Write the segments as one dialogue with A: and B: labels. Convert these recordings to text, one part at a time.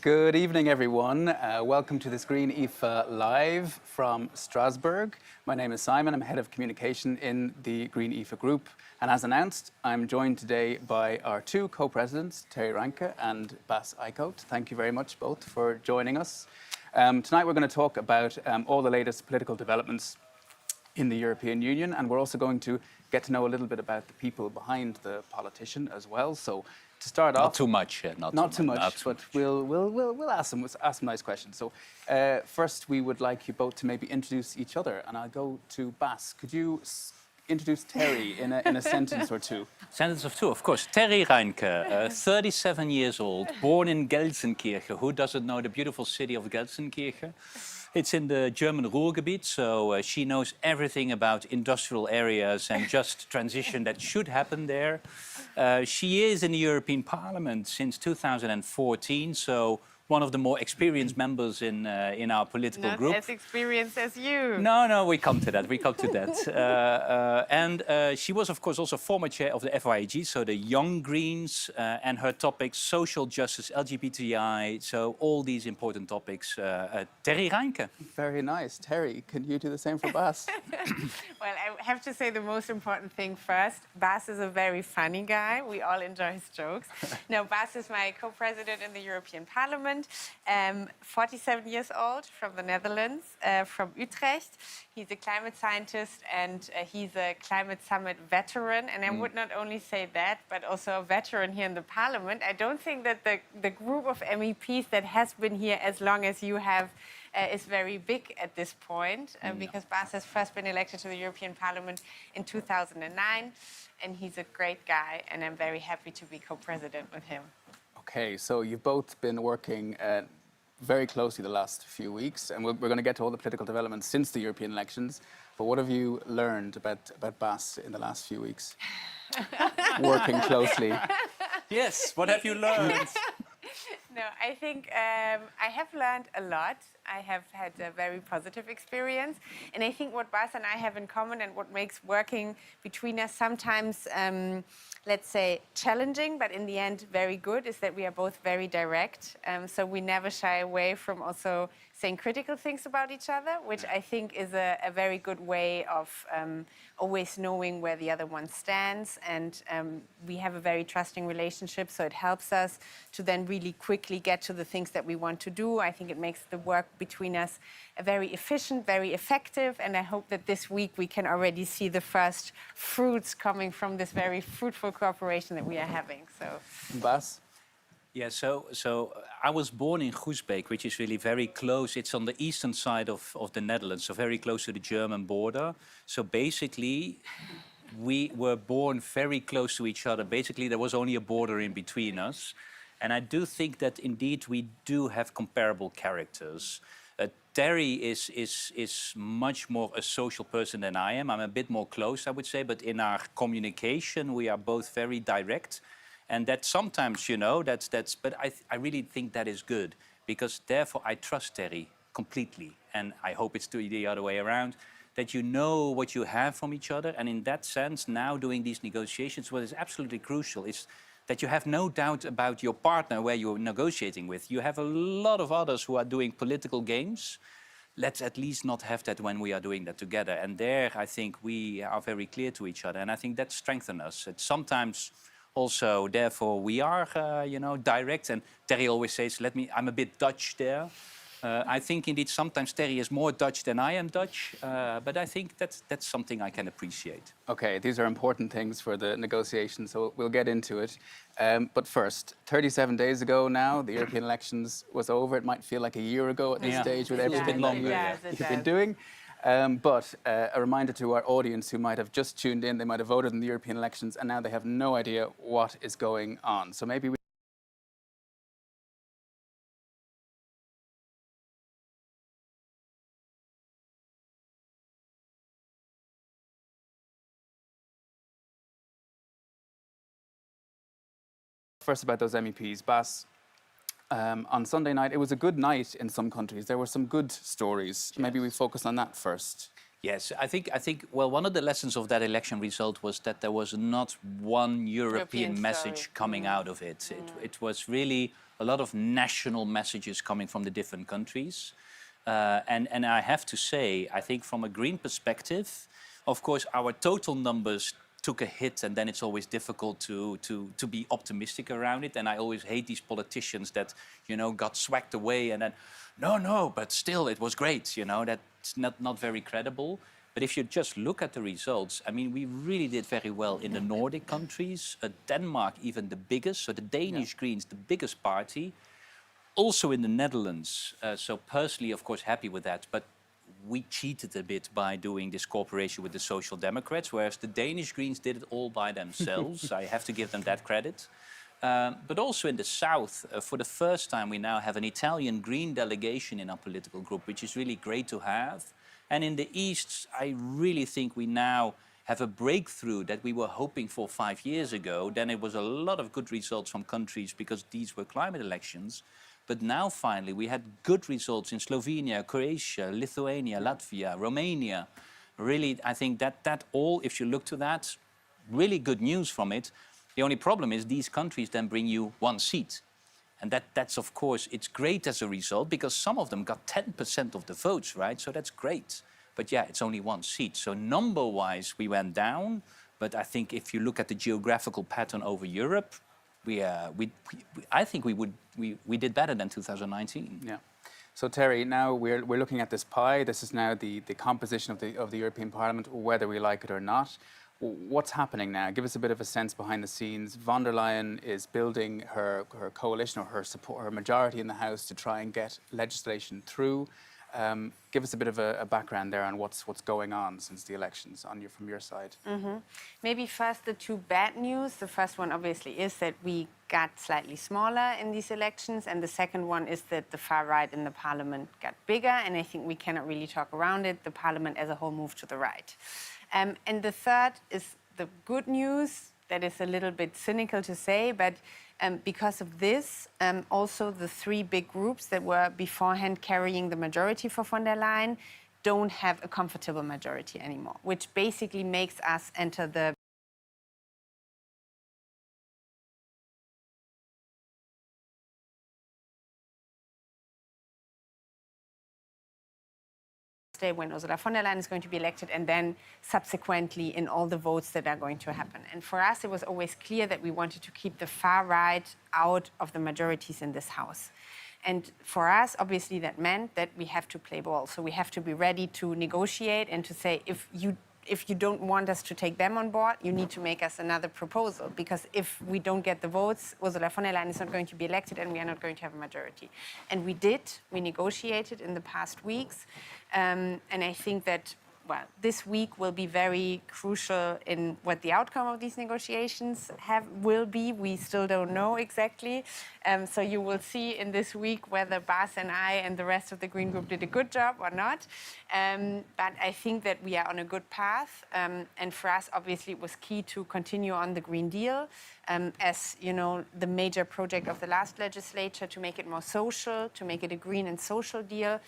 A: Good evening, everyone. Welcome to this Green IFA Live from Strasbourg. My name is Simon. I'm Head of Communication in the Green IFA Group. And as announced, I'm joined today by our two co-presidents, Terry Reintke and Bas Eickhout. Thank you very much both for joining us. Tonight we're going to talk about all the latest political developments in the European Union, and we're also going to get to know a little bit about the people behind the politician as well. So to start off,
B: not too much,
A: but we'll ask some nice questions. So first, we would like you both to maybe introduce each other, and I'll go to Bas. Could you introduce Terry in a sentence or two?
B: Sentence of two, of course. Terry Reintke, 37 years old, born in Gelsenkirchen. Who doesn't know the beautiful city of Gelsenkirchen? It's in the German Ruhrgebiet, so she knows everything about industrial areas and just transition that should happen there. She is in the European Parliament since 2014, so one of the more experienced members in our political group.
C: Not as experienced as you.
B: No, we come to that, and she was, of course, also former chair of the FYG, so the Young Greens, and her topics, social justice, LGBTI, so all these important topics. Terry Reintke.
A: Very nice. Terry, can you do the same for Bas?
C: Well, I have to say the most important thing first. Bas is a very funny guy. We all enjoy his jokes. Now, Bas is my co-president in the European Parliament. 47 years old, from the Netherlands, from Utrecht. He's a climate scientist and he's a climate summit veteran. And I would not only say that, but also a veteran here in the Parliament. I don't think that the group of MEPs that has been here as long as you have is very big at this point, because Bas has first been elected to the European Parliament in 2009. And he's a great guy, and I'm very happy to be co-president with him.
A: Okay, so you've both been working very closely the last few weeks, and we're going to get to all the political developments since the European elections. But what have you learned about Bas in the last few weeks? Working closely.
B: Yes, what have you learned?
C: No, I think I have learned a lot. I have had a very positive experience. And I think what Bas and I have in common and what makes working between us sometimes, let's say, challenging, but in the end very good, is that we are both very direct. So we never shy away from also saying critical things about each other, which I think is a very good way of always knowing where the other one stands. And we have a very trusting relationship, so it helps us to then really quickly get to the things that we want to do. I think it makes the work between us very efficient, very effective, and I hope that this week we can already see the first fruits coming from this very fruitful cooperation that we are having. So,
A: Bas?
B: Yeah, so I was born in Groesbeek, which is really very close. It's on the eastern side of the Netherlands, so very close to the German border. So basically, we were born very close to each other. Basically, there was only a border in between us. And I do think that indeed we do have comparable characters. Terry is much more a social person than I am. I'm a bit more close, I would say, but in our communication, we are both very direct. And that sometimes, you know, but I really think that is good, because therefore I trust Terry completely. And I hope it's the other way around, that you know what you have from each other. And in that sense, now doing these negotiations, what is absolutely crucial is that you have no doubt about your partner where you're negotiating with. You have a lot of others who are doing political games. Let's at least not have that when we are doing that together. And there, I think we are very clear to each other. And I think that strengthens us. It's sometimes also, therefore, we are, direct. And Terry always says, I'm a bit Dutch there. I think indeed sometimes Terry is more Dutch than I am Dutch, but I think that's something I can appreciate.
A: Okay, these are important things for the negotiations, so we'll get into it. But first, 37 days ago now, the European elections was over. It might feel like a year ago at this stage with everything you've been doing. But a reminder to our audience who might have just tuned in, they might have voted in the European elections and now they have no idea what is going on. So maybe we first about those MEPs. Bas, on Sunday night, it was a good night in some countries. There were some good stories. Yes. Maybe we focus on that first.
B: Yes, I think, well, one of the lessons of that election result was that there was not one European message
C: story.
B: coming out of it. It was really a lot of national messages coming from the different countries. And I have to say, I think from a green perspective, of course, our total numbers took a hit, and then it's always difficult to be optimistic around it. And I always hate these politicians that, you know, got swacked away and then, no, but still it was great, you know, that's not very credible. But if you just look at the results, I mean, we really did very well in the Nordic countries, Denmark even the biggest, so the Danish Greens, the biggest party, also in the Netherlands. So personally, of course, happy with that. But we cheated a bit by doing this cooperation with the Social Democrats, whereas the Danish Greens did it all by themselves. I have to give them that credit. But also in the south, for the first time, we now have an Italian Green delegation in our political group, which is really great to have. And in the east, I really think we now have a breakthrough that we were hoping for 5 years ago. Then it was a lot of good results from countries because these were climate elections. But now finally we had good results in Slovenia, Croatia, Lithuania, Latvia, Romania. Really, I think that all, if you look to that, really good news from it. The only problem is these countries then bring you 1 seat. And that's, of course, it's great as a result because some of them got 10% of the votes, right? So that's great. But yeah, it's only 1 seat. So number-wise, we went down. But I think if you look at the geographical pattern over Europe, I think we did better than 2019.
A: Yeah. So Terry, now we're looking at this pie. This is now the composition of the European Parliament, whether we like it or not. What's happening now? Give us a bit of a sense behind the scenes. Von der Leyen is building her coalition or her majority in the House to try and get legislation through. Give us a bit of a background there on what's going on since the elections from your side.
C: Maybe first the 2 bad news. The first one obviously is that we got slightly smaller in these elections, and the second one is that the far right in the parliament got bigger, and I think we cannot really talk around it. The parliament as a whole moved to the right. And the third is the good news. That is a little bit cynical to say, but because of this, also the 3 big groups that were beforehand carrying the majority for von der Leyen don't have a comfortable majority anymore, which basically makes us enter the day when Ursula von der Leyen is going to be elected, and then subsequently in all the votes that are going to happen. And for us, it was always clear that we wanted to keep the far right out of the majorities in this House. And for us, obviously, that meant that we have to play ball. So we have to be ready to negotiate and to say, if you don't want us to take them on board, you need to make us another proposal. Because if we don't get the votes, Ursula von der Leyen is not going to be elected and we are not going to have a majority. And we did. We negotiated in the past weeks. And I think that, well, this week will be very crucial in what the outcome of these negotiations will be. We still don't know exactly. So you will see in this week whether Bas and I and the rest of the Green Group did a good job or not. But I think that we are on a good path. And for us, obviously, it was key to continue on the Green Deal as, you know, the major project of the last legislature, to make it more social, to make it a green and social deal,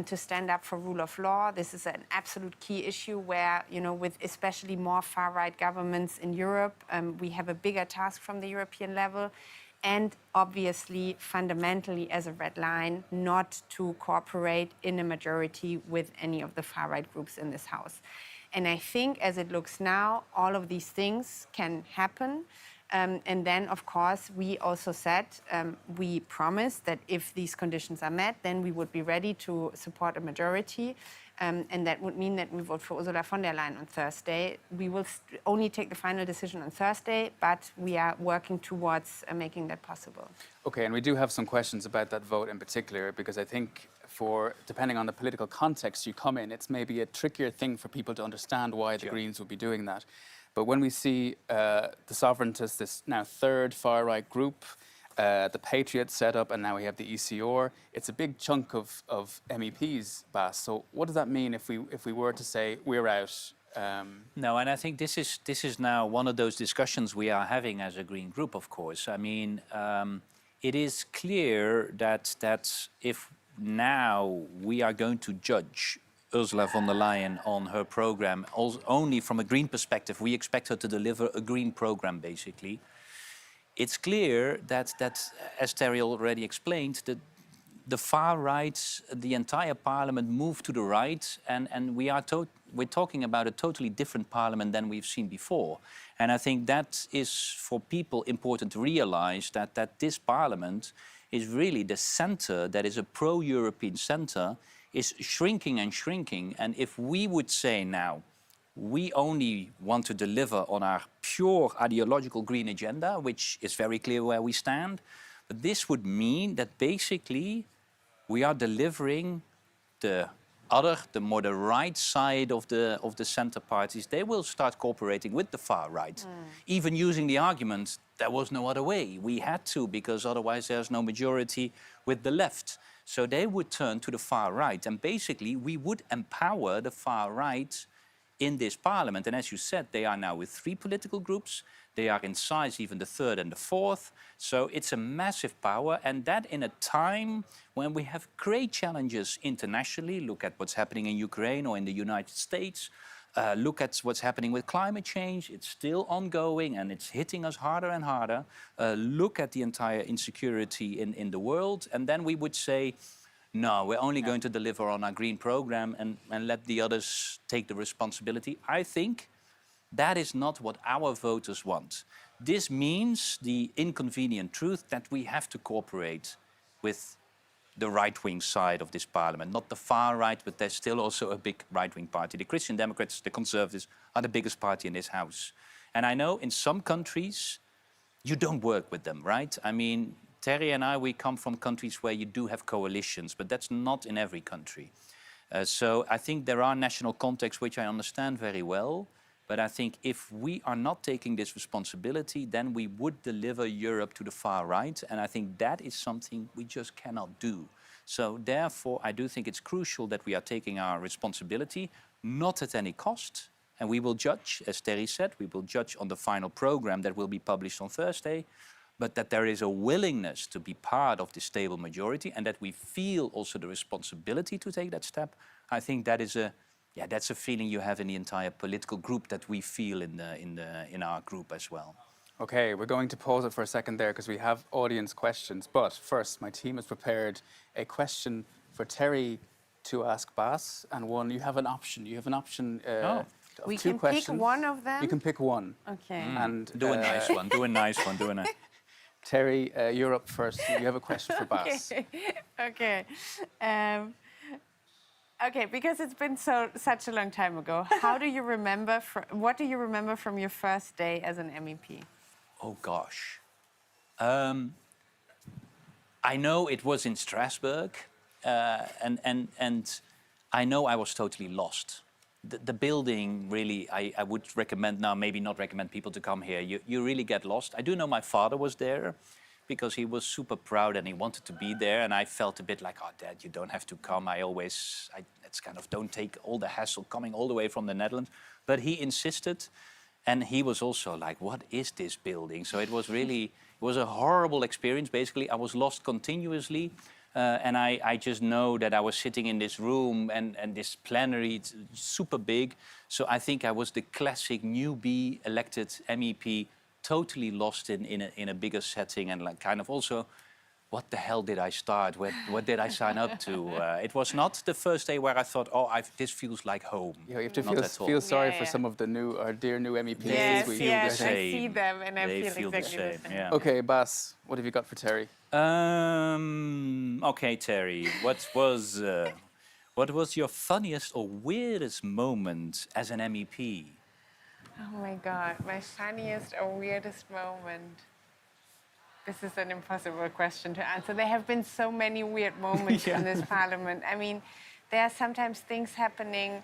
C: to stand up for rule of law. This is an absolute key issue where, you know, with especially more far-right governments in Europe, we have a bigger task from the European level. And obviously, fundamentally, as a red line, not to cooperate in a majority with any of the far-right groups in this House. And I think, as it looks now, all of these things can happen. And then, of course, we also said, we promised that if these conditions are met, then we would be ready to support a majority. And that would mean that we vote for Ursula von der Leyen on Thursday. We will only take the final decision on Thursday, but we are working towards making that possible.
A: Okay, and we do have some questions about that vote in particular, because I think depending on the political context you come in, it's maybe a trickier thing for people to understand why the Greens would be doing that. But when we see the Sovereigntists, this now 3rd far-right group, the Patriots set up, and now we have the ECR, it's a big chunk of MEPs, Bas. So what does that mean if we were to say we're out?
B: No, and I think this is now one of those discussions we are having as a Green Group, of course. I mean, it is clear that if now we are going to judge Ursula von der Leyen on her program, only from a green perspective, we expect her to deliver a green program, basically. It's clear that as Terry already explained, that the far right, the entire parliament moved to the right, and we're talking about a totally different parliament than we've seen before. And I think that is for people important to realize that this parliament is really the center, that is a pro-European center, is shrinking and shrinking. And if we would say now, we only want to deliver on our pure ideological green agenda, which is very clear where we stand, but this would mean that basically we are delivering the more the right side of the center parties. They will start cooperating with the far right, even using the argument there was no other way. We had to, because otherwise there's no majority with the left. So they would turn to the far right, and basically we would empower the far right in this parliament. And as you said, they are now with 3 political groups. They are in size even the 3rd and the 4th. So it's a massive power, and that in a time when we have great challenges internationally. Look at what's happening in Ukraine or in the United States. Look at what's happening with climate change. It's still ongoing and it's hitting us harder and harder. Look at the entire insecurity in the world. And then we would say, no, we're only going to deliver on our green program and let the others take the responsibility. I think that is not what our voters want. This means the inconvenient truth that we have to cooperate with the right-wing side of this parliament. Not the far right, but there's still also a big right-wing party. The Christian Democrats, the Conservatives, are the biggest party in this house. And I know in some countries, you don't work with them, right? I mean, Terry and I, we come from countries where you do have coalitions, but that's not in every country. So I think there are national contexts which I understand very well. But I think if we are not taking this responsibility, then we would deliver Europe to the far right. And I think that is something we just cannot do. So therefore, I do think it's crucial that we are taking our responsibility, not at any cost. And we will judge, as Terry said, we will judge on the final program that will be published on Thursday. But that there is a willingness to be part of the stable majority and that we feel also the responsibility to take that step, I think that is that's a feeling you have in the entire political group that we feel in our group as well.
A: Okay, we're going to pause it for a second there because we have audience questions. But first, my team has prepared a question for Terry to ask Bas, and one, you have an option. You have an option of
C: we
A: 2
C: can
A: questions.
C: pick one of them?
A: You can pick one.
C: Okay.
A: And
B: Do a nice one, do a nice one, do a nice.
A: Terry, you're up first. You have a question for Bas.
C: Okay. Okay, because it's been such a long time ago. How do you remember? What do you remember from your first day as an MEP?
B: Oh gosh, I know it was in Strasbourg, and I know I was totally lost. The building really, I would recommend now, maybe not recommend people to come here. You really get lost. I do know my father was there, because he was super proud and he wanted to be there. And I felt a bit like, oh, Dad, you don't have to come. It's kind of, don't take all the hassle coming all the way from the Netherlands. But he insisted. And he was also like, what is this building? So it was really, it was a horrible experience. Basically, I was lost continuously. And I just know that I was sitting in this room and this plenary, it's super big. So I think I was the classic newbie elected MEP, totally lost in a bigger setting, and like kind of also, what the hell did I start? What did I sign up to? It was not the first day where I thought, oh, this feels like home.
A: Yeah, you have to feel sorry for some of the our dear new MEPs.
C: Yes, I see them and I feel exactly the same.
B: Yeah.
A: Okay, Bas, what have you got for Terry?
B: Okay, Terry, what was your funniest or weirdest moment as an MEP?
C: Oh my God, my funniest or weirdest moment. This is an impossible question to answer. There have been so many weird moments in this parliament. I mean, there are sometimes things happening.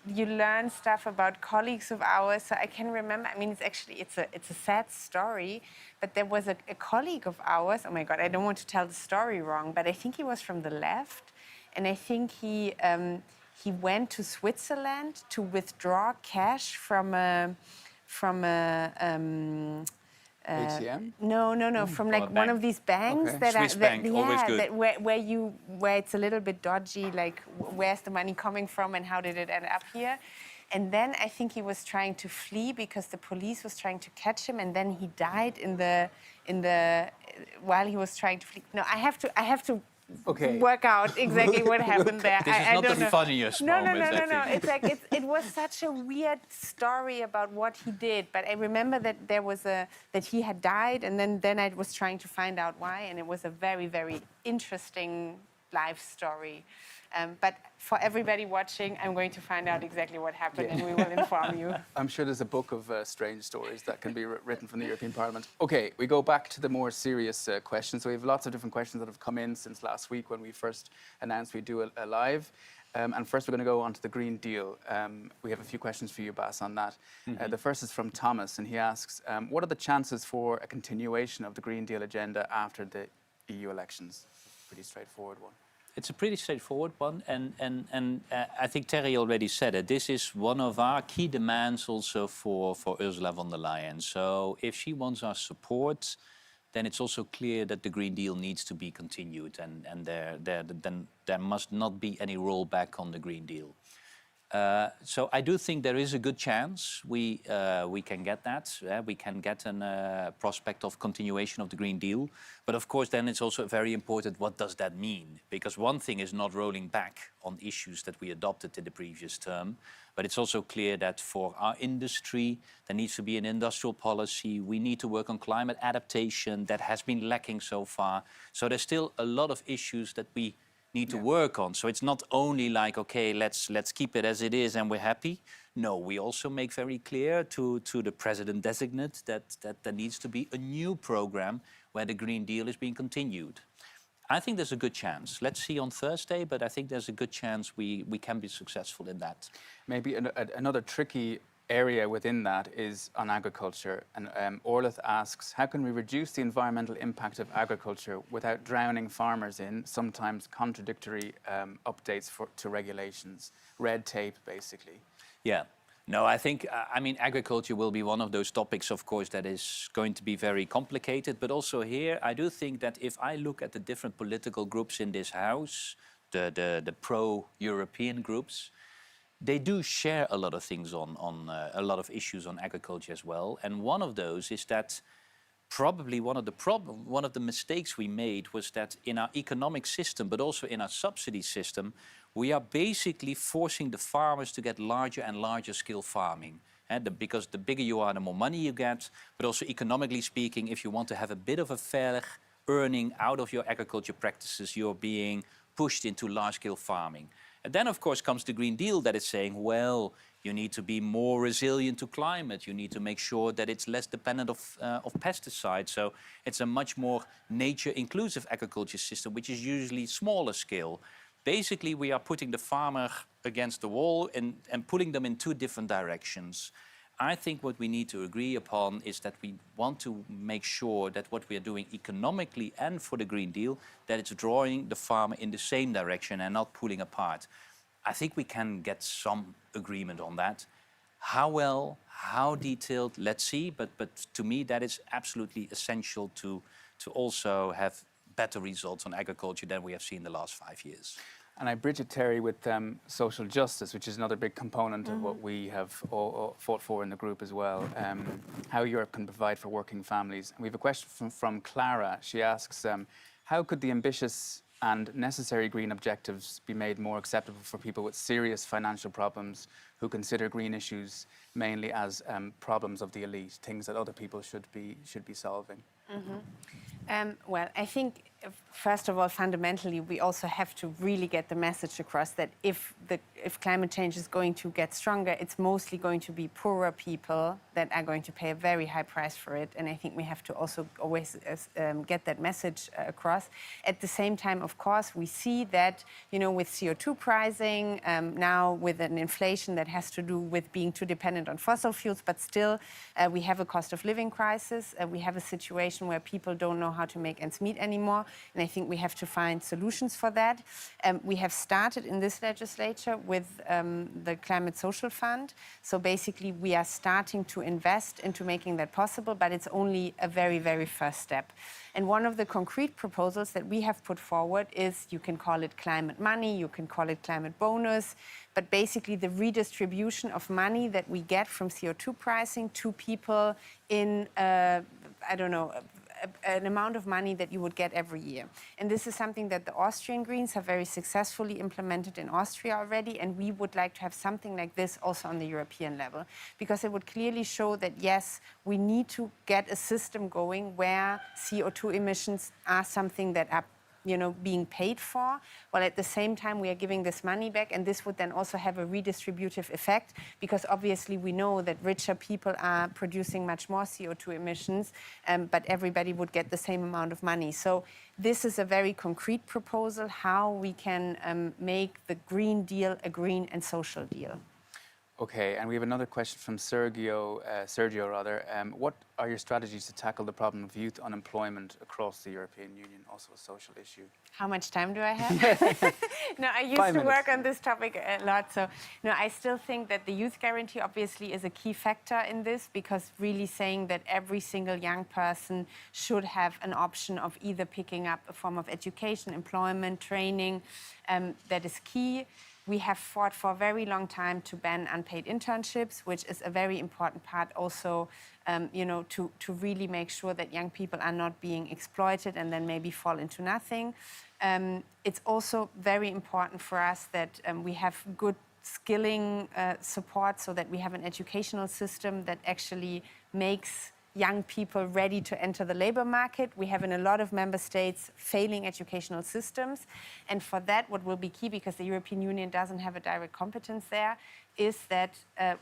C: You learn stuff about colleagues of ours. So I can remember, I mean, it's a sad story, but there was a colleague of ours. Oh my God, I don't want to tell the story wrong, but I think he was from the left. And I think he went to Switzerland to withdraw cash from a
A: ATM?
C: No, from like
B: a
C: one of
B: bank.
C: these banks
A: Okay.
C: that
B: Swiss
C: are,
B: bank, always good.
C: that where it's a little bit dodgy, like where's the money coming from and how did it end up here? And then I think he was trying to flee because the police was trying to catch him, and then he died in the while he was trying to flee. No, I have to
A: Okay.
C: work out exactly what happened there.
B: This is
C: I
B: not
C: don't
B: the
C: know.
B: funniest moment, I
C: No.
B: think.
C: It's like it was such a weird story about what he did. But I remember that that he had died, and then I was trying to find out why, and it was a very, very interesting life story. But for everybody watching, I'm going to find out exactly what happened, and we will inform you.
A: I'm sure there's a book of strange stories that can be written from the European Parliament. Okay, we go back to the more serious questions. So we have lots of different questions that have come in since last week when we first announced we'd do a live. And first we're going to go on to the Green Deal. We have a few questions for you, Bas, on that. The first is from Thomas, and he asks, what are the chances for a continuation of the Green Deal agenda after the EU elections? Pretty straightforward one.
B: It's a pretty straightforward one, and I think Terry already said it. This is one of our key demands also for Ursula von der Leyen. So if she wants our support, then it's also clear that the Green Deal needs to be continued, and there must not be any rollback on the Green Deal. So I do think there is a good chance we can get that. We can get a prospect of continuation of the Green Deal. But of course, then it's also very important, what does that mean? Because one thing is not rolling back on issues that we adopted in the previous term, but it's also clear that for our industry, there needs to be an industrial policy. We need to work on climate adaptation that has been lacking so far. So there's still a lot of issues that we need to work on. So it's not only like, okay, let's keep it as it is and we're happy. No, we also make very clear to the president-designate that there needs to be a new program where the Green Deal is being continued. I think there's a good chance. Let's see on Thursday, but I think there's a good chance we can be successful in that.
A: Maybe another tricky area within that is on agriculture. And Orlith asks, how can we reduce the environmental impact of agriculture without drowning farmers in sometimes contradictory updates to regulations, red tape, basically?
B: Yeah. No, I think, I mean, agriculture will be one of those topics, of course, that is going to be very complicated. But also here, I do think that if I look at the different political groups in this House, the pro-European groups, they do share a lot of things on a lot of issues on agriculture as well. And one of those is that probably one of the mistakes we made was that in our economic system, but also in our subsidy system, we are basically forcing the farmers to get larger and larger scale farming. Because the bigger you are, the more money you get. But also economically speaking, if you want to have a bit of a fair earning out of your agriculture practices, you're being pushed into large scale farming. And then, of course, comes the Green Deal that is saying, well, you need to be more resilient to climate. You need to make sure that it's less dependent of pesticides. So it's a much more nature-inclusive agriculture system, which is usually smaller scale. Basically, we are putting the farmer against the wall and pulling them in two different directions. I think what we need to agree upon is that we want to make sure that what we are doing economically and for the Green Deal, that it's drawing the farmer in the same direction and not pulling apart. I think we can get some agreement on that. How well, how detailed, let's see. But to me, that is absolutely essential to also have better results on agriculture than we have seen the last 5 years.
A: And I bridge it, Terry, with social justice, which is another big component of what we have all fought for in the group as well. How Europe can provide for working families. And we have a question from Clara. She asks, how could the ambitious and necessary green objectives be made more acceptable for people with serious financial problems who consider green issues mainly as problems of the elite, things that other people should be solving?
C: Well, I think, first of all, fundamentally, we also have to really get the message across that if climate change is going to get stronger, it's mostly going to be poorer people that are going to pay a very high price for it. And I think we have to also always get that message across. At the same time, of course, we see that, you know, with CO2 pricing, now with an inflation that has to do with being too dependent on fossil fuels, but still we have a cost of living crisis. We have a situation where people don't know how to make ends meet anymore. And I think we have to find solutions for that. We have started in this legislature with the Climate Social Fund. So basically, we are starting to invest into making that possible, but it's only a very, very first step. And one of the concrete proposals that we have put forward is, you can call it climate money, you can call it climate bonus, but basically the redistribution of money that we get from CO2 pricing to people in, I don't know, an amount of money that you would get every year. And this is something that the Austrian Greens have very successfully implemented in Austria already, and we would like to have something like this also on the European level, because it would clearly show that, yes, we need to get a system going where CO2 emissions are something that are being paid for, while at the same time we are giving this money back, and this would then also have a redistributive effect, because obviously we know that richer people are producing much more CO2 emissions, but everybody would get the same amount of money. So this is a very concrete proposal, how we can make the Green Deal a green and social deal.
A: Okay, and we have another question from Sergio. What are your strategies to tackle the problem of youth unemployment across the European Union, also a social issue?
C: How much time do I have? No, I used to work on this topic a lot. So, no, I still think that the youth guarantee obviously is a key factor in this, because really saying that every single young person should have an option of either picking up a form of education, employment, training, that is key. We have fought for a very long time to ban unpaid internships, which is a very important part also, to really make sure that young people are not being exploited and then maybe fall into nothing. It's also very important for us that we have good skilling support, so that we have an educational system that actually makes young people ready to enter the labor market. We have in a lot of member states failing educational systems. And for that, what will be key, because the European Union doesn't have a direct competence there, is that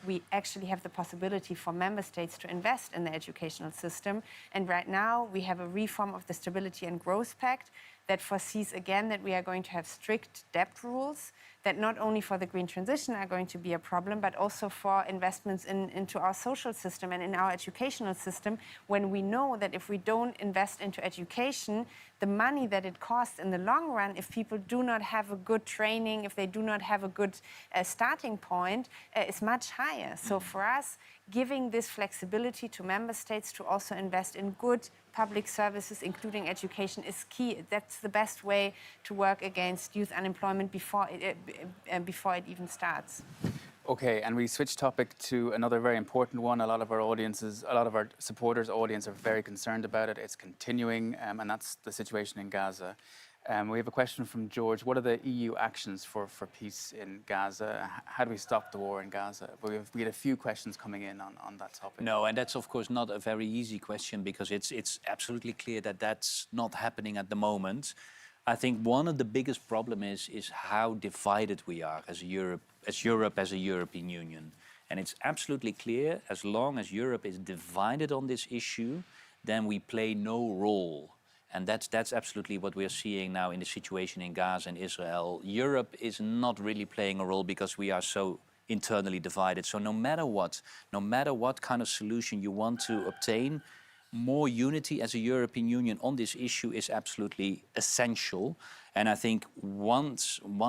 C: we actually have the possibility for member states to invest in the educational system. And right now, we have a reform of the Stability and Growth Pact that foresees again that we are going to have strict debt rules that not only for the green transition are going to be a problem, but also for investments into our social system and in our educational system, when we know that if we don't invest into education, the money that it costs in the long run, if people do not have a good training, if they do not have a good starting point, is much higher. So for us, giving this flexibility to member states to also invest in good public services, including education, is key. That's the best way to work against youth unemployment before it even starts.
A: Okay, and we switch topic to another very important one. A lot of our supporters' audience are very concerned about it. It's continuing, and that's the situation in Gaza. We have a question from George. What are the EU actions for peace in Gaza? How do we stop the war in Gaza? We had a few questions coming in on that topic.
B: No, and that's of course not a very easy question, because it's absolutely clear that that's not happening at the moment. I think one of the biggest problems is how divided we are as Europe, as a European Union. And it's absolutely clear, as long as Europe is divided on this issue, then we play no role. And that's absolutely what we're seeing now in the situation in Gaza and Israel. Europe is not really playing a role because we are so internally divided. So no matter what kind of solution you want to obtain, more unity as a European Union on this issue is absolutely essential. And I think one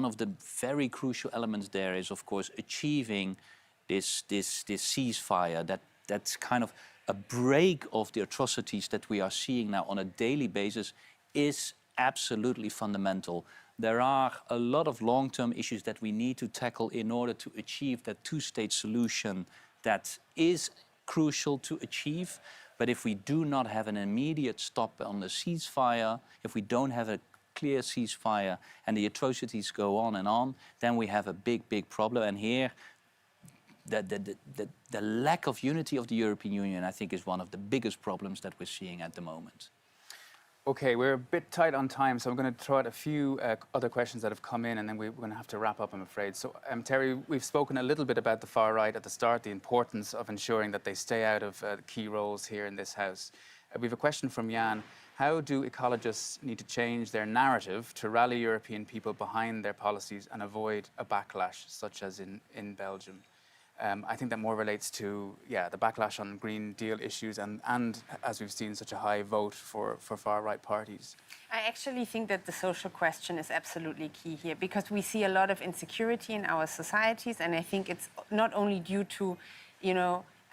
B: of the very crucial elements there is, of course, achieving this ceasefire, that's kind of a break of the atrocities that we are seeing now on a daily basis, is absolutely fundamental. There are a lot of long-term issues that we need to tackle in order to achieve that two-state solution that is crucial to achieve. But if we do not have an immediate stop on the ceasefire, if we don't have a clear ceasefire and the atrocities go on, then we have a big problem. And here, the lack of unity of the European Union, I think, is one of the biggest problems that we're seeing at the moment.
A: Okay, we're a bit tight on time, so I'm going to throw out a few other questions that have come in, and then we're going to have to wrap up, I'm afraid. So, Terry, we've spoken a little bit about the far right at the start, the importance of ensuring that they stay out of key roles here in this House. We have a question from Jan. How do ecologists need to change their narrative to rally European people behind their policies and avoid a backlash, such as in Belgium? I think that more relates to, the backlash on Green Deal issues and as we've seen, such a high vote for far-right parties.
C: I actually think that the social question is absolutely key here because we see a lot of insecurity in our societies, and I think it's not only due to,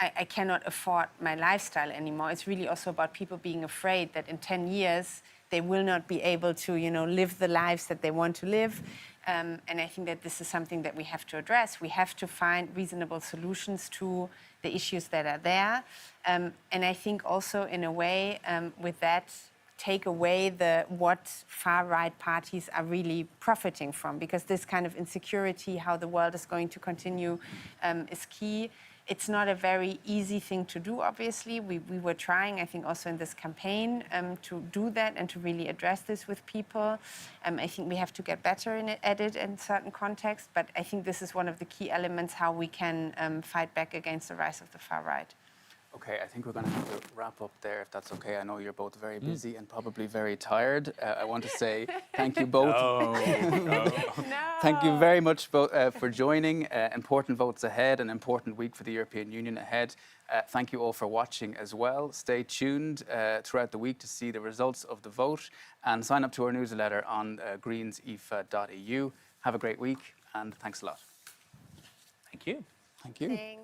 C: I cannot afford my lifestyle anymore. It's really also about people being afraid that in 10 years they will not be able to, live the lives that they want to live. And I think that this is something that we have to address. We have to find reasonable solutions to the issues that are there. And I think also in a way with that, take away what far-right parties are really profiting from, because this kind of insecurity, how the world is going to continue, is key. It's not a very easy thing to do, obviously. We were trying, I think, also in this campaign to do that and to really address this with people. I think we have to get better at it in certain contexts, but I think this is one of the key elements how we can fight back against the rise of the far right.
A: Okay, I think we're going to have to wrap up there, if that's okay. I know you're both very busy and probably very tired. I want to say thank you both.
C: No.
A: Thank you very much both, for joining. Important votes ahead, an important week for the European Union ahead. Thank you all for watching as well. Stay tuned throughout the week to see the results of the vote and sign up to our newsletter on greensifa.eu. Have a great week and thanks a lot.
B: Thank you.
A: Thank you.
C: Thanks.